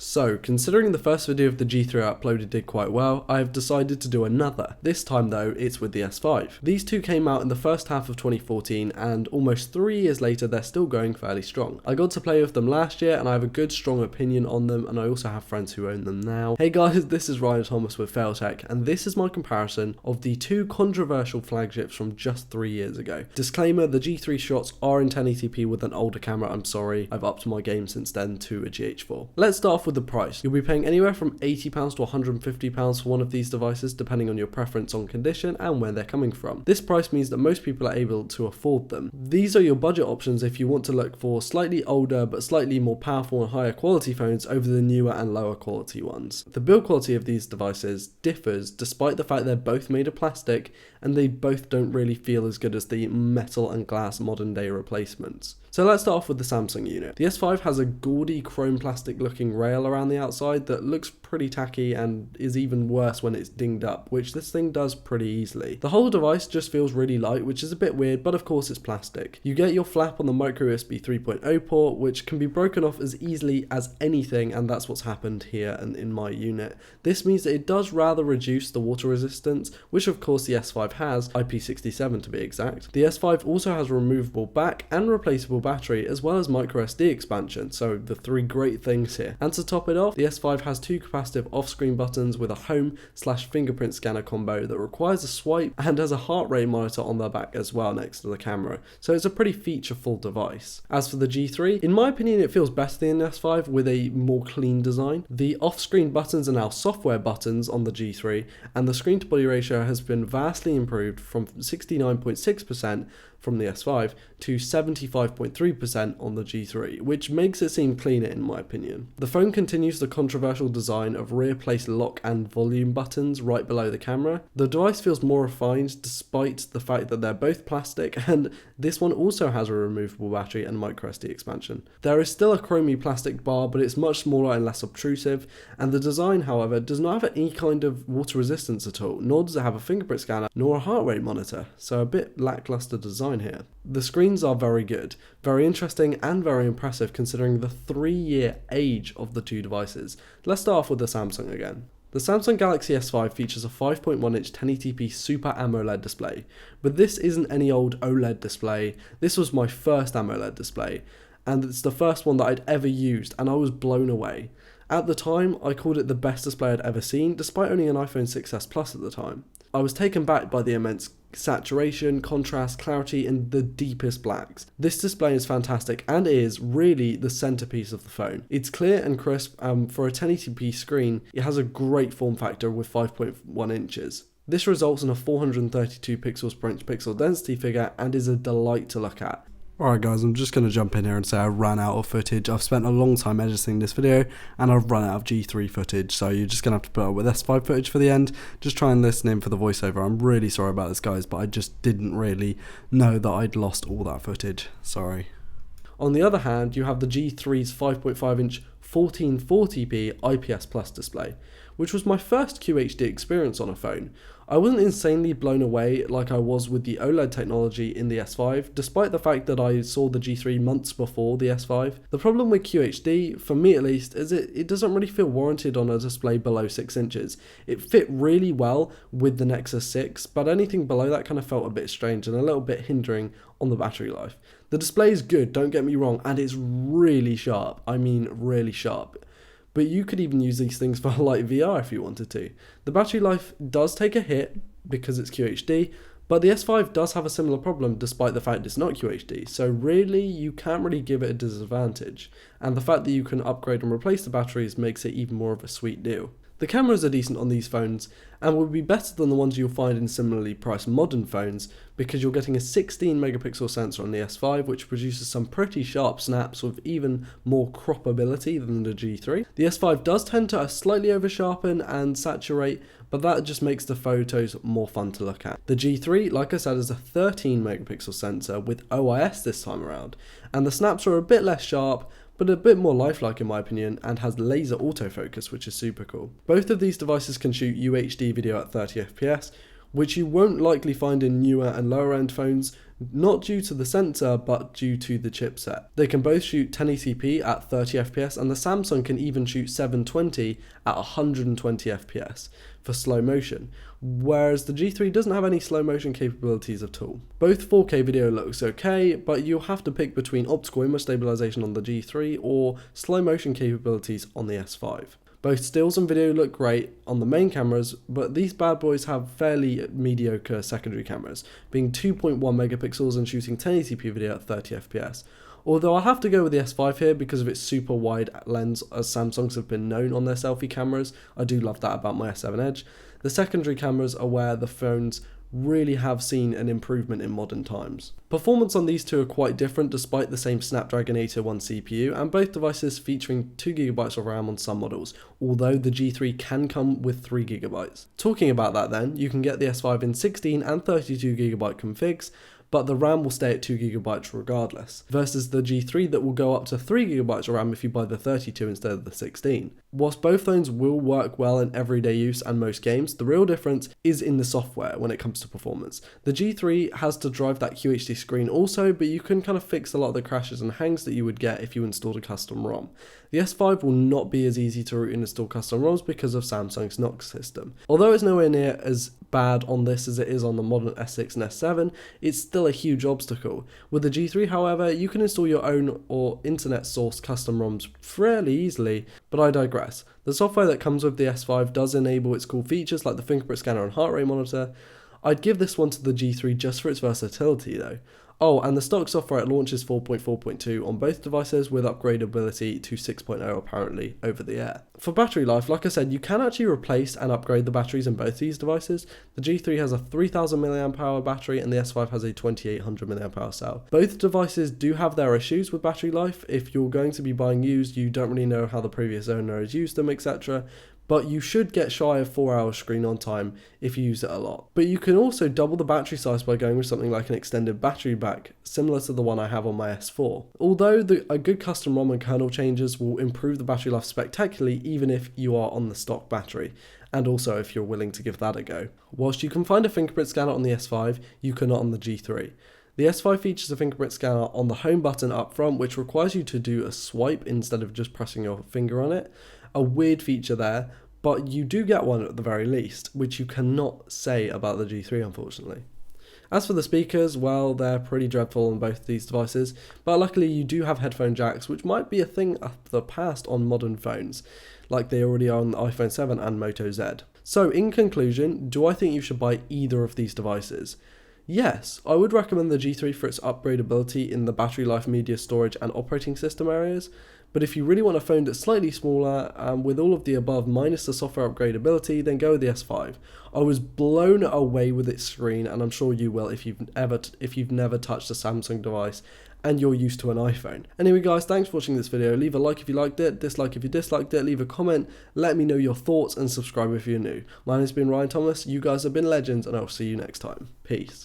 So, considering the first video of the G3 I uploaded did quite well, I have decided to do another. This time though, it's with the S5. These two came out in the first half of 2014 and almost 3 years later they're still going fairly strong. I got to play with them last year and I have a good strong opinion on them, and I also have friends who own them now. Hey guys, this is Ryan Thomas with Failtech and this is my comparison of the two controversial flagships from just 3 years ago. Disclaimer, the G3 shots are in 1080p with an older camera, I'm sorry, I've upped my game since then to a GH4. Let's start off with the price. You'll be paying anywhere from £80 to £150 for one of these devices depending on your preference on condition and where they're coming from. This price means that most people are able to afford them. These are your budget options if you want to look for slightly older but slightly more powerful and higher quality phones over the newer and lower quality ones. The build quality of these devices differs despite the fact they're both made of plastic and they both don't really feel as good as the metal and glass modern day replacements. So let's start off with the Samsung unit. The S5 has a gaudy chrome plastic looking rail around the outside that looks pretty tacky and is even worse when it's dinged up, which this thing does pretty easily. The whole device just feels really light, which is a bit weird, but of course it's plastic. You get your flap on the micro USB 3.0 port, which can be broken off as easily as anything, and that's what's happened here and in my unit. This means that it does rather reduce the water resistance, which of course the S5 has, IP67 to be exact. The S5 also has a removable back and replaceable battery, as well as micro SD expansion, so the three great things here. And to top it off, the S5 has two capacitive off-screen buttons with a home/fingerprint scanner combo that requires a swipe and has a heart rate monitor on the back as well next to the camera, so it's a pretty feature-full device. As for the G3, in my opinion it feels better than the S5 with a more clean design. The off-screen buttons are now software buttons on the G3, and the screen-to-body ratio has been vastly improved from 69.6% from the S5 to 75.3% on the G3, which makes it seem cleaner in my opinion. The phone continues the controversial design of rear-placed lock and volume buttons right below the camera. The device feels more refined despite the fact that they're both plastic, and this one also has a removable battery and micro SD expansion. There is still a chromy plastic bar, but it's much smaller and less obtrusive, and the design, however, does not have any kind of water resistance at all, nor does it have a fingerprint scanner, nor a heart rate monitor, so a bit lackluster design here. The screens are very good, very interesting and very impressive considering the 3-year age of the two devices. Let's start off with the Samsung again. The Samsung Galaxy S5 features a 5.1-inch 1080p Super AMOLED display, but this isn't any old OLED display. This was my first AMOLED display, and it's the first one that I'd ever used, and I was blown away. At the time, I called it the best display I'd ever seen, despite owning an iPhone 6s Plus at the time. I was taken back by the immense saturation, contrast, clarity, and the deepest blacks. This display is fantastic and is really the centerpiece of the phone. It's clear and crisp, for a 1080p screen, it has a great form factor with 5.1 inches. This results in a 432 pixels per inch pixel density figure and is a delight to look at. Alright guys, I'm just going to jump in here and say I ran out of footage. I've spent a long time editing this video and I've run out of G3 footage, so you're just going to have to put up with S5 footage for the end. Just try and listen in for the voiceover. I'm really sorry about this guys, but I just didn't really know that I'd lost all that footage. Sorry. On the other hand, you have the G3's 5.5-inch 1440p IPS Plus display, which was my first QHD experience on a phone. I wasn't insanely blown away like I was with the OLED technology in the S5, despite the fact that I saw the G3 months before the S5. The problem with QHD, for me at least, is it doesn't really feel warranted on a display below 6 inches. It fit really well with the Nexus 6, but anything below that kind of felt a bit strange and a little bit hindering on the battery life. The display is good, don't get me wrong, and it's really sharp. I mean really sharp. But you could even use these things for light VR if you wanted to. The battery life does take a hit because it's QHD, but the S5 does have a similar problem despite the fact it's not QHD, so really you can't really give it a disadvantage, and the fact that you can upgrade and replace the batteries makes it even more of a sweet deal. The cameras are decent on these phones and would be better than the ones you'll find in similarly priced modern phones because you're getting a 16 megapixel sensor on the S5 which produces some pretty sharp snaps with even more croppability than the G3. The S5 does tend to slightly over sharpen and saturate, but that just makes the photos more fun to look at. The G3, like I said, is a 13 megapixel sensor with OIS this time around, and the snaps are a bit less sharp, but a bit more lifelike in my opinion, and has laser autofocus, which is super cool. Both of these devices can shoot UHD video at 30 FPS, which you won't likely find in newer and lower end phones not due to the sensor but due to the chipset. They can both shoot 1080p at 30 FPS, and the Samsung can even shoot 720 at 120 FPS for slow motion, whereas the G3 doesn't have any slow motion capabilities at all. Both 4K video looks okay, but you'll have to pick between optical image stabilization on the G3 or slow motion capabilities on the S5. Both stills and video look great on the main cameras, but these bad boys have fairly mediocre secondary cameras, being 2.1 megapixels and shooting 1080p video at 30 FPS. Although I have to go with the S5 here because of its super wide lens, as Samsungs have been known on their selfie cameras. I do love that about my S7 Edge. The secondary cameras are where the phones really have seen an improvement in modern times. Performance on these two are quite different despite the same Snapdragon 801 CPU, and both devices featuring 2GB of RAM on some models, although the G3 can come with 3GB. Talking about that then, you can get the S5 in 16 and 32GB configs, but the RAM will stay at 2GB regardless, versus the G3 that will go up to 3GB of RAM if you buy the 32 instead of the 16. Whilst both phones will work well in everyday use and most games, the real difference is in the software when it comes to performance. The G3 has to drive that QHD screen also, but you can kind of fix a lot of the crashes and hangs that you would get if you installed a custom ROM. The S5 will not be as easy to root and install custom ROMs because of Samsung's Knox system. Although it's nowhere near as bad on this as it is on the modern S6 and S7, it's still a huge obstacle. With the G3, however, you can install your own or internet sourced custom ROMs fairly easily, but I digress. The software that comes with the S5 does enable its cool features like the fingerprint scanner and heart rate monitor. I'd give this one to the G3 just for its versatility though. Oh, and the stock software at launch is 4.4.2 on both devices with upgradability to 6.0 apparently over the air. For battery life, like I said, you can actually replace and upgrade the batteries in both these devices. The G3 has a 3000 mAh battery and the S5 has a 2800 mAh cell. Both devices do have their issues with battery life. If you're going to be buying used, you don't really know how the previous owner has used them, etc. But you should get shy of 4 hours screen on time if you use it a lot. But you can also double the battery size by going with something like an extended battery pack, similar to the one I have on my S4. Although a good custom ROM and kernel changes will improve the battery life spectacularly even if you are on the stock battery, and also if you're willing to give that a go. Whilst you can find a fingerprint scanner on the S5, you cannot on the G3. The S5 features a fingerprint scanner on the home button up front, which requires you to do a swipe instead of just pressing your finger on it. A weird feature there, but you do get one at the very least, which you cannot say about the G3 unfortunately. As for the speakers, well, they're pretty dreadful on both these devices, but luckily you do have headphone jacks, which might be a thing of the past on modern phones, like they already are on the iPhone 7 and Moto Z. So in conclusion, do I think you should buy either of these devices? Yes, I would recommend the G3 for its upgradability in the battery life, media storage and operating system areas, but if you really want a phone that's slightly smaller and with all of the above minus the software upgradability, then go with the S5. I was blown away with its screen, and I'm sure you will if you've never touched a Samsung device and you're used to an iPhone. Anyway guys, thanks for watching this video. Leave a like if you liked it, dislike if you disliked it, leave a comment, let me know your thoughts and subscribe if you're new. My name's been Ryan Thomas, you guys have been legends, and I'll see you next time. Peace.